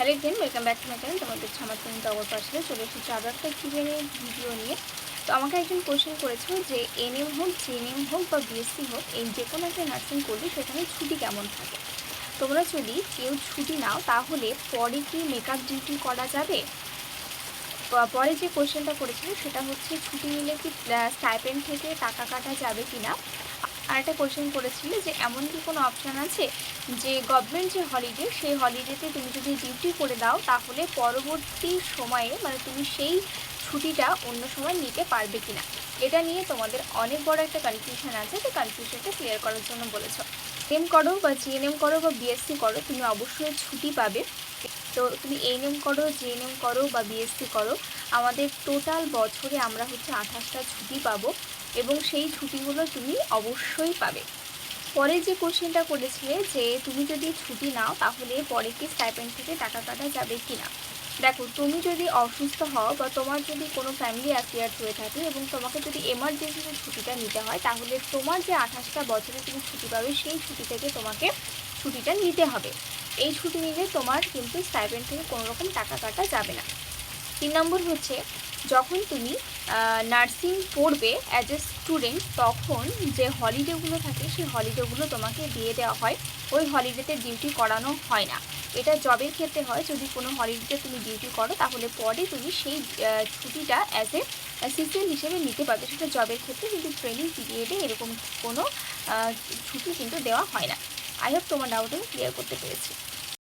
Hello everyone, welcome back to my channel. তোমাদের আমার তুমি টগর পাশে চলে এসেছি আরও একটা কিউএনএ ভিডিও নিয়ে। তো আমাকে একজন কোয়েশ্চেন করেছিল যে এনএম হোক, জিএনএম হোক বা বিএসসি হোক, এই যে কোনো একটা নার্সিং করলে সেখানে ছুটি কেমন থাকে। তোমরা যদি কেউ ছুটি নাও তাহলে পরে কি মেকআপ ডিউটি করা যাবে? পরে যে কোয়েশ্চেনটা করেছিল সেটা হচ্ছে ছুটি নিলে কি স্টাইপেন্ড থেকে টাকা কাটা যাবে কি না। আর একটা কোয়েশ্চেন করেছিল যে এমন কি কোনো অপশান আছে যে গভর্নমেন্ট যে হলিডে, সেই হলিডেতে তুমি যদি ডিউটি করে দাও তাহলে পরবর্তী সময়ে মানে তুমি সেই ছুটিটা অন্য সময় নিতে পারবে কি না। এটা নিয়ে তোমাদের অনেক বড় একটা কনফিউশন আছে, তো কনফিউশনটা ক্লিয়ার করার জন্য বলেছ। এম করো বা জিএনএম করো বা বিএসসি করো, তুমি অবশ্যই ছুটি পাবে। তো তুমি এএনএম করো, জিএনএম করো বা বিএসসি করো, আমাদের টোটাল বছরে আমরা হচ্ছে 28টা ছুটি পাবো এবং সেই ছুটিগুলো তুমি অবশ্যই পাবে। পরে যে কোশ্চেনটা করেছিলে যে তুমি যদি ছুটি নাও তাহলে পরে কি স্টাইপেন্ড থেকে টাকা কাটা যাবে কি না। দেখো, তুমি যদি অসুস্থ হও বা তোমার যদি কোনো ফ্যামিলি অ্যাফেয়ার্স হয়ে থাকে এবং তোমাকে যদি এমার্জেন্সিতে ছুটিটা নিতে হয়, তাহলে তোমার যে 28টা বছরে তুমি ছুটি পাবে সেই ছুটি থেকে তোমাকে ছুটিটা নিতে হবে। এই ছুটি নিলে তোমার কিন্তু স্টাইপেন্ড থেকে কোনো রকম টাকা কাটা যাবে না। 3 নম্বর হচ্ছে, যখন তুমি নার্সিং পড়বে অ্যাজ এ স্টুডেন্ট, তখন যে হলিডেগুলো থাকে সেই হলিডেগুলো তোমাকে দিয়ে দেওয়া হয়। ওই হলিডেতে ডিউটি করানো হয় না। এটা জবের ক্ষেত্রে হয়, যদি কোনো হলিডেতে তুমি ডিউটি করো তাহলে পরে তুমি সেই ছুটিটা অ্যাজ এ সিসিএল হিসেবে নিতে পারবে, সেটা জবের ক্ষেত্রে। কিন্তু ট্রেনিং পিরিয়ডে এরকম কোনো ছুটি কিন্তু দেওয়া হয় না। আই হোপ তোমার ডাউট আমি ক্লিয়ার করতে পেরেছি।